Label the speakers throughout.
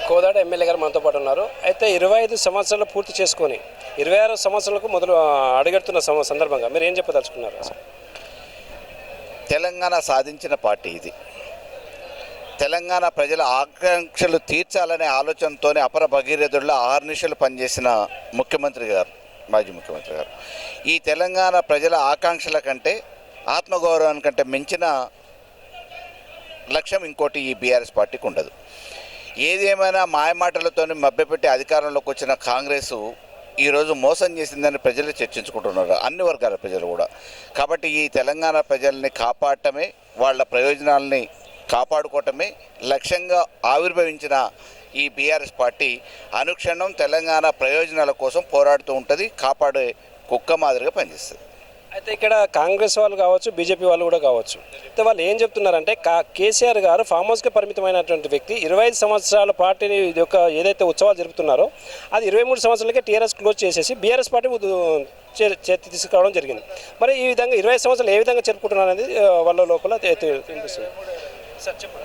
Speaker 1: Kodad MLA గారు మనతో పాటు ఉన్నారు. అయితే 25 సంవత్సరాలు పూర్తి చేసుకొని 26 సంవత్సరాలకు మొదలు అడుగెడుతున్న సందర్భంగా మీరు ఏం చెప్పదలుచుకున్నారు? అసలు
Speaker 2: తెలంగాణ సాధించిన పార్టీ ఇది. తెలంగాణ ప్రజల ఆకాంక్షలు తీర్చాలనే ఆలోచనతోనే అపర భగీరథుల్లో ఆర్నిశలు పనిచేసిన ముఖ్యమంత్రి గారు, మాజీ ముఖ్యమంత్రి గారు. ఈ తెలంగాణ ప్రజల ఆకాంక్షల కంటే, ఆత్మగౌరవానికంటే మించిన లక్ష్యం ఇంకోటి ఈ బీఆర్ఎస్ పార్టీకి ఉండదు. ఏదేమైనా మాయమాటలతో మభ్యపెట్టి అధికారంలోకి వచ్చిన కాంగ్రెస్ ఈరోజు మోసం చేసిందని ప్రజలు చర్చించుకుంటున్నారు, అన్ని వర్గాల ప్రజలు కూడా. కాబట్టి ఈ తెలంగాణ ప్రజల్ని కాపాడటమే, వాళ్ళ ప్రయోజనాలని కాపాడుకోవటమే లక్ష్యంగా ఆవిర్భవించిన ఈ బీఆర్ఎస్ పార్టీ అనుక్షణం తెలంగాణ ప్రయోజనాల కోసం పోరాడుతూ ఉంటుంది, కాపాడే కుక్క మాదిరిగా పనిచేస్తుంది.
Speaker 1: అయితే ఇక్కడ కాంగ్రెస్ వాళ్ళు కావచ్చు, బీజేపీ వాళ్ళు కూడా కావచ్చు, అయితే వాళ్ళు ఏం చెప్తున్నారంటే కేసీఆర్ గారు ఫామ్ హౌస్కి పరిమితమైనటువంటి వ్యక్తి 25 సంవత్సరాల పార్టీని యొక్క ఏదైతే ఉత్సవాలు జరుపుతున్నారో అది 23 సంవత్సరాలకే టీఆర్ఎస్ క్లోజ్ చేసేసి బీఆర్ఎస్ పార్టీ తీసుకురావడం జరిగింది. మరి ఈ విధంగా 25 సంవత్సరాలు ఏ విధంగా జరుపుకుంటున్నారు అనేది వాళ్ళ లోపల తెలుస్తుంది. సార్ చెప్పండి.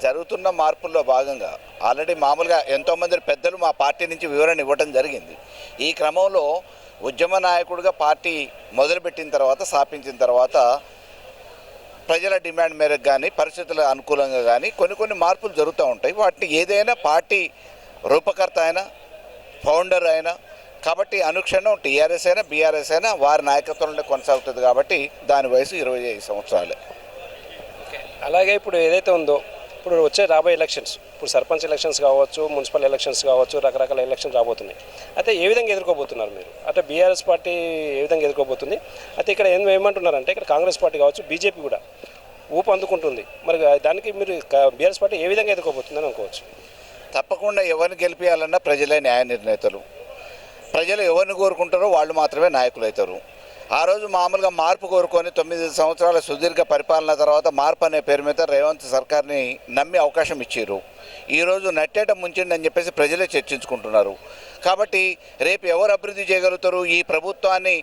Speaker 2: జరుగుతున్న మార్పుల్లో భాగంగా ఆల్రెడీ మామూలుగా ఎంతోమంది పెద్దలు మా పార్టీ నుంచి వివరణ ఇవ్వడం జరిగింది. ఈ క్రమంలో ఉద్యమ నాయకుడిగా పార్టీ మొదలుపెట్టిన తర్వాత, స్థాపించిన తర్వాత ప్రజల డిమాండ్ మేరకు కానీ, పరిస్థితుల అనుకూలంగా కానీ కొన్ని మార్పులు జరుగుతూ ఉంటాయి. వాటిని ఏదైనా పార్టీ రూపకర్త అయినా, ఫౌండర్ అయినా, కాబట్టి అనుక్షణం టీఆర్ఎస్ అయినా బీఆర్ఎస్ అయినా వారి నాయకత్వంలో కొనసాగుతుంది. కాబట్టి దాని వయసు 25 సంవత్సరాలే.
Speaker 1: అలాగే ఇప్పుడు ఏదైతే ఉందో, ఇప్పుడు వచ్చే రాబోయే ఎలక్షన్స్, ఇప్పుడు సర్పంచ్ ఎలక్షన్స్ కావచ్చు, మున్సిపల్ ఎలక్షన్స్ కావచ్చు, రకరకాల ఎలక్షన్స్ రాబోతున్నాయి. అయితే ఏ విధంగా ఎదుర్కోబోతున్నారు మీరు? అంటే బీఆర్ఎస్ పార్టీ ఏ విధంగా ఎదుర్కోబోతుంది? అయితే ఇక్కడ ఏమంటున్నారంటే ఇక్కడ కాంగ్రెస్ పార్టీ కావచ్చు, బీజేపీ కూడా ఊపు అందుకుంటుంది. మరి దానికి మీరు బీఆర్ఎస్ పార్టీ ఏ విధంగా ఎదుర్కోబోతుందని అనుకోవచ్చు?
Speaker 2: తప్పకుండా ఎవరిని గెలిపించాలన్నా ప్రజలే న్యాయ నిర్ణేతలు. ప్రజలు ఎవరిని కోరుకుంటారో వాళ్ళు మాత్రమే నాయకులు అవుతారు. ఆ రోజు మామూలుగా మార్పు కోరుకొని 9 సంవత్సరాల సుదీర్ఘ పరిపాలన తర్వాత మార్పు అనే పేరు మీద రేవంత్ సర్కార్ని నమ్మి అవకాశం ఇచ్చారు. ఈరోజు నట్టేట ముంచిండి అని చెప్పేసి ప్రజలే చర్చించుకుంటున్నారు. కాబట్టి రేపు ఎవరు అభివృద్ధి చేయగలుగుతారు? ఈ ప్రభుత్వాన్ని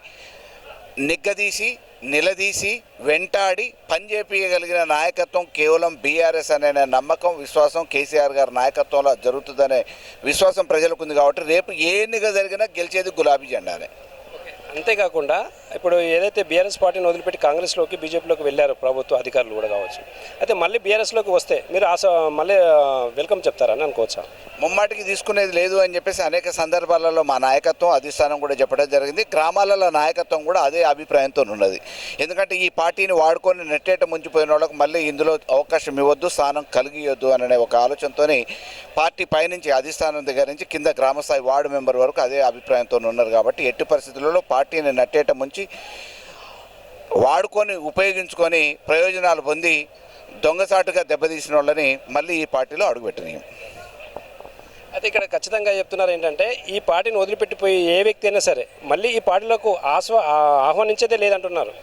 Speaker 2: నిలదీసి వెంటాడి పనిచేయగలిగిన నాయకత్వం కేవలం బీఆర్ఎస్ అనే నమ్మకం, విశ్వాసం కేసీఆర్ గారి నాయకత్వంలో జరుగుతుందనే విశ్వాసం ప్రజలకు ఉంది. కాబట్టి రేపు ఏ ఎన్నిక జరిగినా గెలిచేది గులాబీ జెండానే.
Speaker 1: అంతేకాకుండా ఇప్పుడు ఏదైతే బీఆర్ఎస్ పార్టీని వదిలిపెట్టి కాంగ్రెస్లోకి, బీజేపీలోకి వెళ్ళారు ప్రభుత్వ అధికారులు కూడా కావచ్చు, అయితే మళ్ళీ బీఆర్ఎస్లోకి వస్తే మీరు మళ్ళీ వెల్కమ్ చెప్తారని అనుకోవచ్చా?
Speaker 2: ముమ్మాటికి తీసుకునేది లేదు అని చెప్పేసి అనేక సందర్భాలలో మా నాయకత్వం, అధిష్టానం కూడా చెప్పడం జరిగింది. గ్రామాలలో నాయకత్వం కూడా అదే అభిప్రాయంతో ఉన్నది. ఎందుకంటే ఈ పార్టీని వాడుకొని నెట్టేట ముంచిపోయిన వాళ్ళకు మళ్ళీ ఇందులో అవకాశం ఇవ్వద్దు, స్థానం కలిగియొద్దు అనే ఒక ఆలోచనతో పార్టీ పైనుంచి, అధిష్టానం దగ్గర నుంచి కింద గ్రామస్థాయి వార్డు మెంబర్ వరకు అదే అభిప్రాయంతో ఉన్నారు. కాబట్టి ఎట్టి పరిస్థితులలో పార్టీని నట్టేట ముంచి వాడుకొని, ఉపయోగించుకొని ప్రయోజనాలు పొంది దొంగసాటుగా దెబ్బతీసిన వాళ్ళని మళ్ళీ ఈ పార్టీలో అడుగుపెట్టనీయం.
Speaker 1: అయితే ఇక్కడ ఖచ్చితంగా చెప్తున్నారు ఏంటంటే ఈ పార్టీని వదిలిపెట్టిపోయి ఏ వ్యక్తి అయినా సరే మళ్ళీ ఈ పార్టీలకు ఆహ్వానించేదే లేదంటున్నారు.